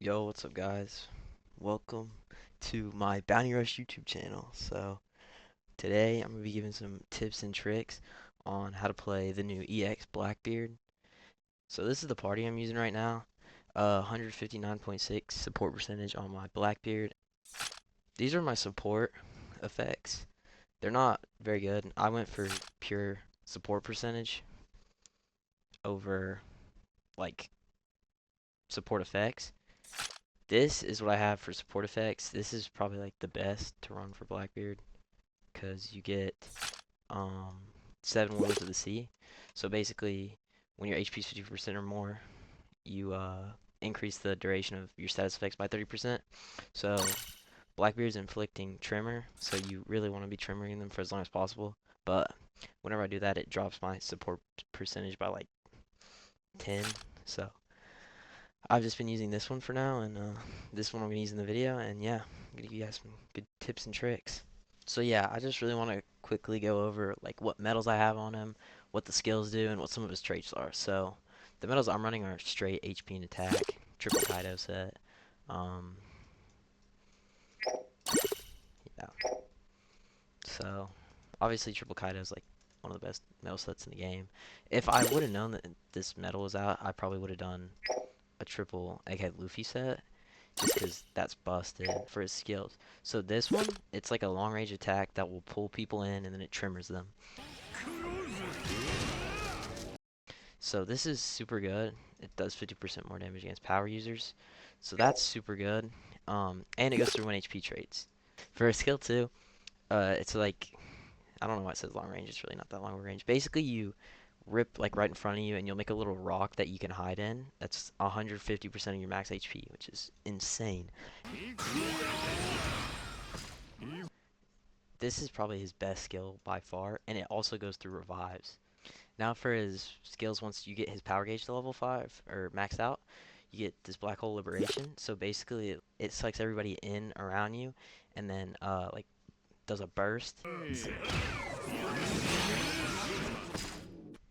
Yo, what's up, guys? Welcome to my Bounty Rush YouTube channel. So, today I'm going to be giving some tips and tricks on how to play the new EX Blackbeard. So, this is the party I'm using right now. 159.6 support percentage on my Blackbeard. These are my support effects. They're not very good. I went for pure support percentage over, like, support effects. This is what I have for support effects. This is probably like the best to run for Blackbeard because you get um 7 Woes of the Sea. So basically, when your HP is 50% or more, you increase the duration of your status effects by 30%. So Blackbeard's inflicting tremor, so you really want to be tremoring them for as long as possible. But whenever I do that, it drops my support percentage by like 10. So I've just been using this one for now, and this one I'm gonna use in the video, and yeah, I'm gonna give you guys some good tips and tricks. So yeah, I just really want to quickly go over like what medals I have on him, what the skills do, and what some of his traits are. So the medals I'm running are straight HP and attack, triple Kaido set. Um, yeah. So obviously triple Kaido is like one of the best medal sets in the game. If I would have known that this medal was out, I probably would have done a triple Egghead Luffy set, just because that's busted for his skills. So this one, it's like a long range attack that will pull people in and then it trimmers them. So this is super good. It does 50% more damage against power users. So that's super good. And it goes through 1 HP traits. For a skill 2, it's like, I don't know why it says long range. It's really not that long range. Basically, you rip like right in front of you and you'll make a little rock that you can hide in. That's 150% of your max HP, which is insane. This is probably his best skill by far, and it also goes through revives. Now for his skills, once you get his power gauge to level 5, or maxed out, you get this black hole liberation. So basically it sucks everybody in around you, and then like does a burst.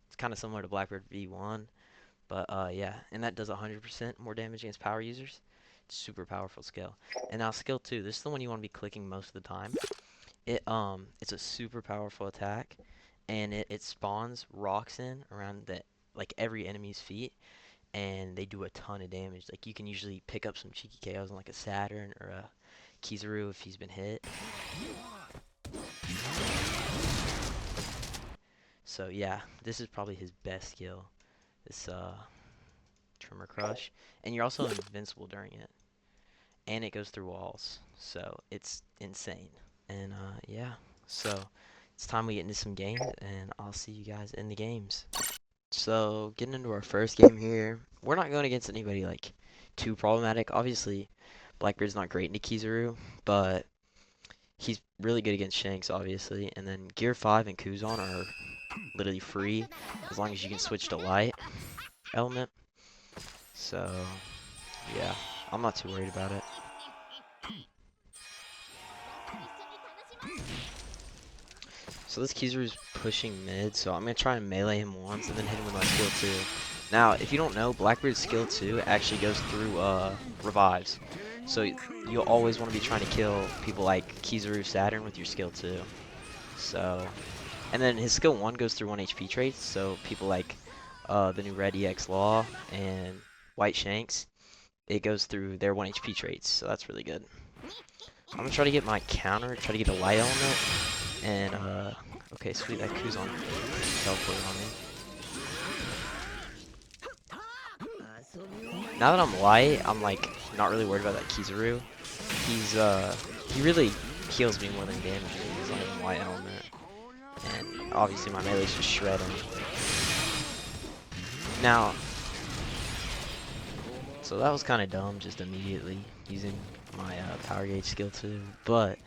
It's kind of similar to Blackbeard V1, but yeah, and that does 100% more damage against power users. It's super powerful skill. And now skill 2, this is the one you want to be clicking most of the time. It's a super powerful attack, and it spawns rocks in around the like every enemy's feet, and they do a ton of damage. Like you can usually pick up some cheeky KOs on like a Saturn or a Kizaru if he's been hit. So yeah, this is probably his best skill. This Tremor Crush, and you're also invincible during it, and it goes through walls, so it's insane. And yeah, so it's time we get into some games, and I'll see you guys in the games. So getting into our first game here, we're not going against anybody like too problematic. Obviously, Blackbeard's not great into Kizaru, but he's really good against Shanks, obviously. And then Gear 5 and Kuzan are literally free as long as you can switch to Light element. So yeah, I'm not too worried about it. So this Kizaru's pushing mid, so I'm gonna try and melee him once and then hit him with my skill 2. Now, if you don't know, Blackbeard's skill 2 actually goes through revives. So you'll always want to be trying to kill people like Kizaru Saturn with your skill 2. So, and then his skill 1 goes through 1 HP traits, so people like the new Red EX Law and White Shanks, it goes through their 1 HP traits, so that's really good. I'm gonna try to get my counter, try to get a light element, and okay, sweet, that Kuzan teleported on me. Now that I'm light, I'm like not really worried about that Kizaru. He really heals me more than damages me because I'm light element, and obviously my melee's just shredding. Now, so that was kind of dumb, just immediately using my power gauge skill 2, but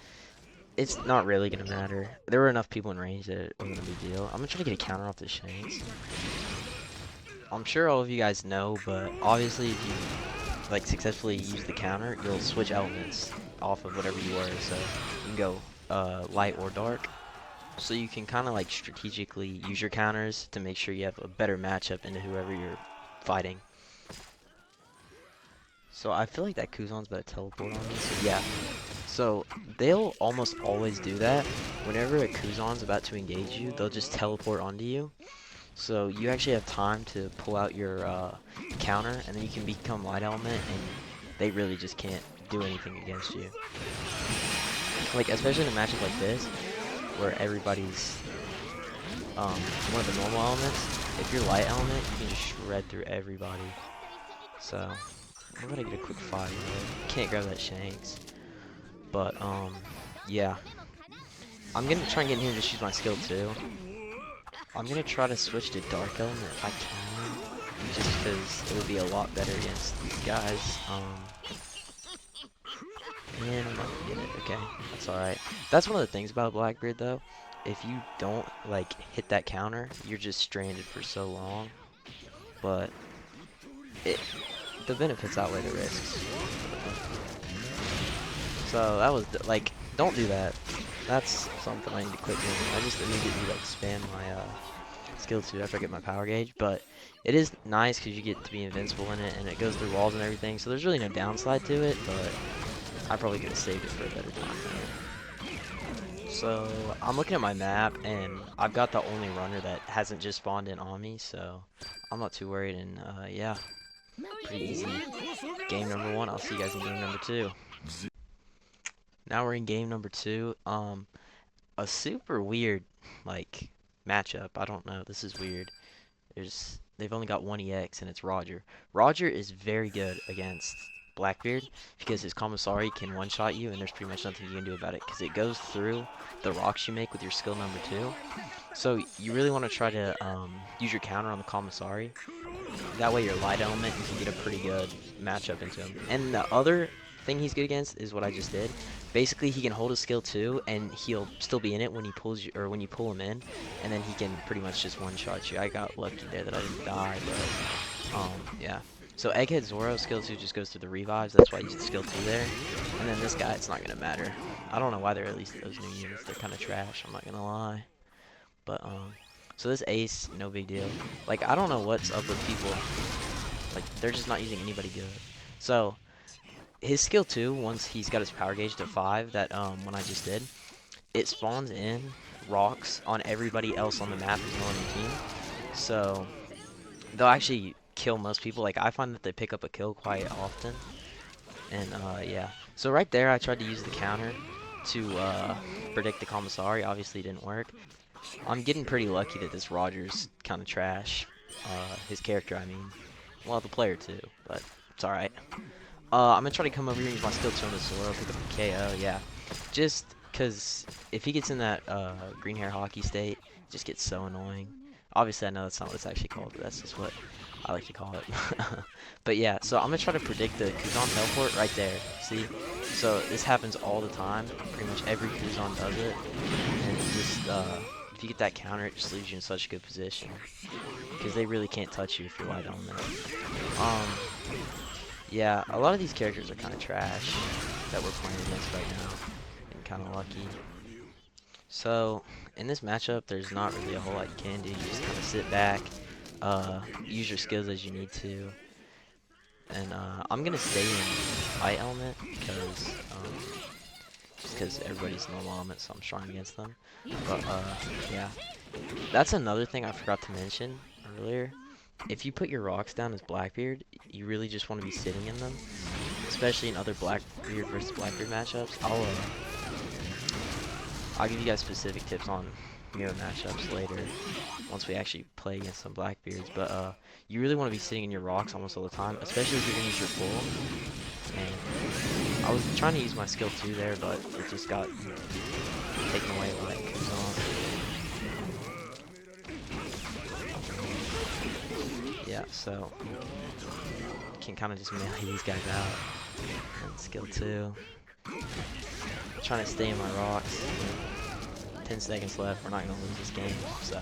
it's not really gonna matter. There were enough people in range that it wasn't a big deal. I'm gonna try to get a counter off the Shanks. I'm sure all of you guys know, but obviously if you like successfully use the counter, you'll switch elements off of whatever you were. So you can go light or dark. So you can kind of like strategically use your counters to make sure you have a better matchup into whoever you're fighting. So I feel like that Kuzan's about to teleport on me. So yeah. So they'll almost always do that. Whenever a Kuzan's about to engage you, they'll just teleport onto you. So you actually have time to pull out your counter, and then you can become light element, and they really just can't do anything against you. Like especially in a matchup like this, where everybody's one of the normal elements. If you're light element, you can just shred through everybody. So we're gonna get a quick 5. Can't grab that Shanks, but yeah. I'm gonna try and get in here and just use my skill too. I'm gonna try to switch to Dark Element if I can, just because it would be a lot better against these guys. And I'm not gonna get it. Okay, that's alright. That's one of the things about Blackbeard though. If you don't like hit that counter, you're just stranded for so long. But it, the benefits outweigh the risks. So that was like, don't do that. That's something I need to quit doing. I just immediately like spam my skill 2 after I get my power gauge, but it is nice because you get to be invincible in it, and it goes through walls and everything, so there's really no downside to it, but I probably could have saved it for a better time though. So I'm looking at my map, and I've got the only runner that hasn't just spawned in on me, so I'm not too worried, and yeah, pretty easy. Game number 1, I'll see you guys in game number 2. Now we're in game number 2. A super weird, like, matchup. I don't know, this is weird. They've only got one EX, and it's Roger. Roger is very good against Blackbeard because his Commissary can one-shot you, and there's pretty much nothing you can do about it because it goes through the rocks you make with your skill number 2. So you really want to try to use your counter on the Commissary. That way, your light element, you can get a pretty good matchup into him. And the other thing he's good against is what I just did. Basically, he can hold his skill 2, and he'll still be in it when he pulls you, or when you pull him in, and then he can pretty much just one-shot you. I got lucky there that I didn't die, but yeah. So Egghead Zoro skill 2 just goes through the revives. That's why I used skill 2 there. And then this guy, it's not gonna matter. I don't know why they're releasing those new units. They're kind of trash. I'm not gonna lie. But so this ace, no big deal. Like I don't know what's up with people. Like they're just not using anybody good. So his skill 2, once he's got his power gauge to 5, that when I just did, it spawns in rocks on everybody else on the map who's not on the team. So they'll actually kill most people. Like I find that they pick up a kill quite often. And yeah. So right there I tried to use the counter to predict the Commissary. Obviously it didn't work. I'm getting pretty lucky that this Roger's kind of trash. His character, I mean. Well, the player too, but it's alright. I'm gonna try to come over here and use my skill 2 on the Zoro, pick up the KO, yeah. Just because if he gets in that green hair hockey state, it just gets so annoying. Obviously, I know that's not what it's actually called, but that's just what I like to call it. But yeah, so I'm gonna try to predict the Kuzan teleport right there. See? So this happens all the time. Pretty much every Kuzan does it. And it just, if you get that counter, it just leaves you in such a good position. Because they really can't touch you if you're light on them. Yeah, a lot of these characters are kind of trash that we're playing against right now. And kind of lucky. So, in this matchup, there's not really a whole lot you can do. You just kind of sit back, use your skills as you need to. And I'm going to stay in light element because, just because everybody's normal element, so I'm strong against them. But, yeah. That's another thing I forgot to mention earlier. If you put your rocks down as Blackbeard, you really just want to be sitting in them. Especially in other Blackbeard versus Blackbeard matchups. I'll give you guys specific tips on mirror matchups later once we actually play against some Blackbeards. But you really want to be sitting in your rocks almost all the time, especially if you're going to use your full. And I was trying to use my skill 2 there, but it just got taken away by Kuzan. Yeah, so can kind of just melee these guys out. And skill 2. Trying to stay in my rocks. 10 seconds left. We're not going to lose this game. So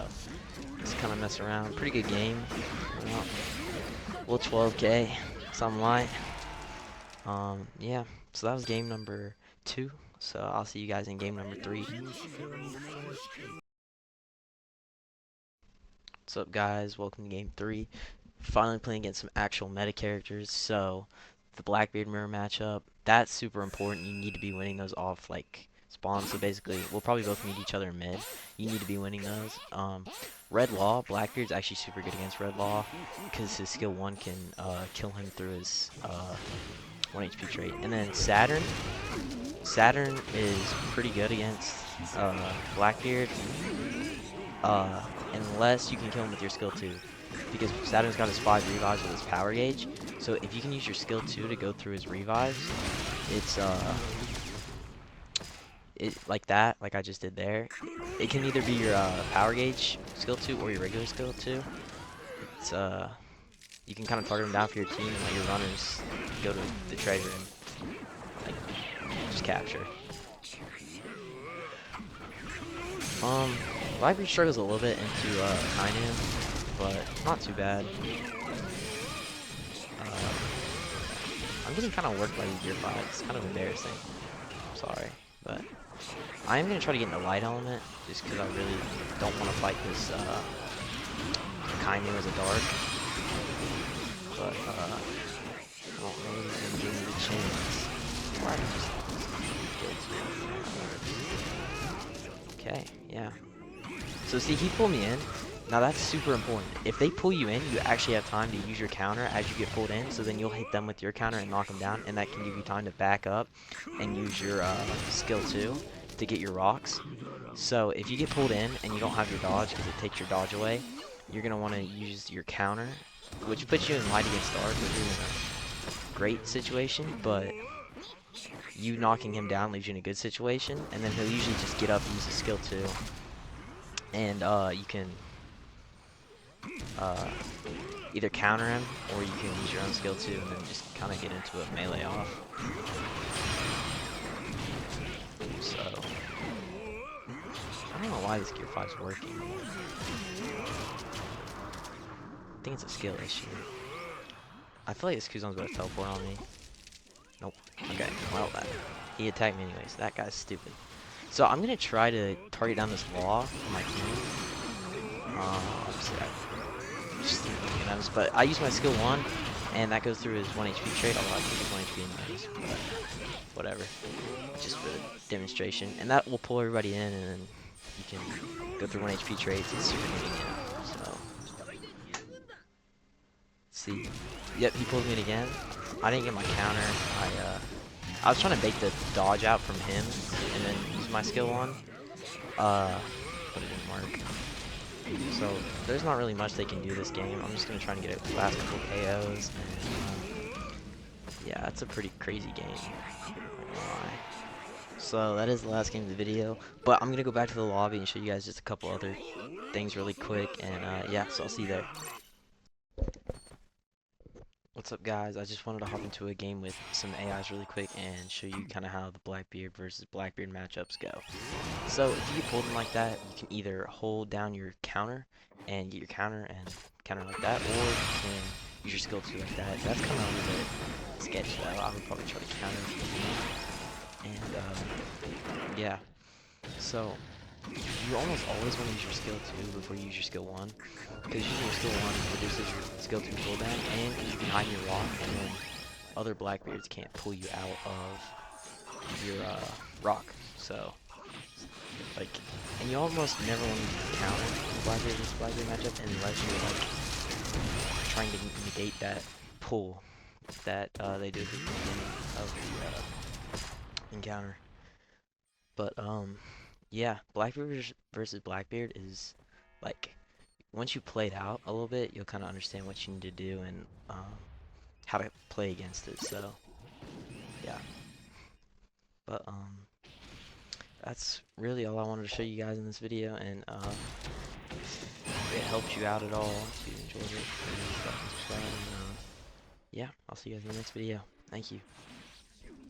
just kind of mess around. Pretty good game. Well, 12K. Something light. Yeah. So that was game number 2. So I'll see you guys in game number 3. What's up, guys? Welcome to game 3. Finally playing against some actual meta characters. So the Blackbeard mirror matchup. That's super important. You need to be winning those off like spawn. So basically, we'll probably both meet each other in mid. You need to be winning those. Red Law, Blackbeard's actually super good against Red Law because his skill 1 can kill him through his 1 HP trait. And then Saturn is pretty good against Blackbeard unless you can kill him with your skill 2. Because Saturn's got his 5 revives with his power gauge. So if you can use your skill 2 to go through his revives, it's like that, like I just did there. It can either be your power gauge skill 2 or your regular skill 2. It's you can kind of target them down for your team and let your runners go to the treasure and like just capture. Blackbeard struggles a little bit into Kainu, but not too bad. I'm getting kind of worked by these gear 5. It's kind of embarrassing. I'm sorry, but I am gonna try to get in the light element just because I really don't want to fight this Kainu as a dark. But I don't know if he's gonna give me the chance. Why did I just okay, yeah. So see, he pulled me in. Now that's super important. If they pull you in, you actually have time to use your counter as you get pulled in, so then you'll hit them with your counter and knock them down, and that can give you time to back up and use your skill 2 to get your rocks. So if you get pulled in and you don't have your dodge because it takes your dodge away, you're going to want to use your counter, which puts you in light against dark, which is a great situation, but you knocking him down leaves you in a good situation, and then he'll usually just get up and use his skill 2, and you can either counter him or you can use your own skill 2 and then just kind of get into a melee off. So I don't know why this gear 5's working. I think it's a skill issue. I feel like this Kuzon's about to teleport on me. Nope. Okay, well, he attacked me anyways. That guy's stupid. So I'm gonna try to target down this wall on my team. Obviously just but I use my skill 1, and that goes through his 1 HP trait, although I think it's 1 HP anyways, but whatever. Just for the demonstration. And that will pull everybody in, and then you can go through 1 HP traits. It's super convenient. So, see. Yep, he pulled me in again. I didn't get my counter. I was trying to bait the dodge out from him, and then use my skill 1. But it didn't work. So there's not really much they can do this game. I'm just gonna try to get a last couple KOs, and yeah, that's a pretty crazy game. I'm not gonna lie. So that is the last game of the video, but I'm gonna go back to the lobby and show you guys just a couple other things really quick, and yeah, so I'll see you there. What's up, guys? I just wanted to hop into a game with some AIs really quick and show you kind of how the Blackbeard versus Blackbeard matchups go. So if you get pulled in like that, you can either hold down your counter and get your counter and counter like that, or you can use your skill 2 like that. That's kind of a little bit sketchy though. I would probably try to counter. And yeah, so you almost always want to use your skill 2 before you use your skill 1, because using your skill 1 reduces your skill 2 cooldown, and you can hide your rock, and then other Blackbeards can't pull you out of your rock. So, like, and you almost never want to counter the Blackbeard versus Blackbeard matchup unless you're like trying to negate that pull that they do at the beginning of the encounter. But yeah, Blackbeard versus Blackbeard is like, once you play it out a little bit, you'll kind of understand what you need to do and how to play against it. So yeah, but that's really all I wanted to show you guys in this video, and if it helped you out at all, if you enjoyed it, please like and subscribe, and yeah, I'll see you guys in the next video. Thank you.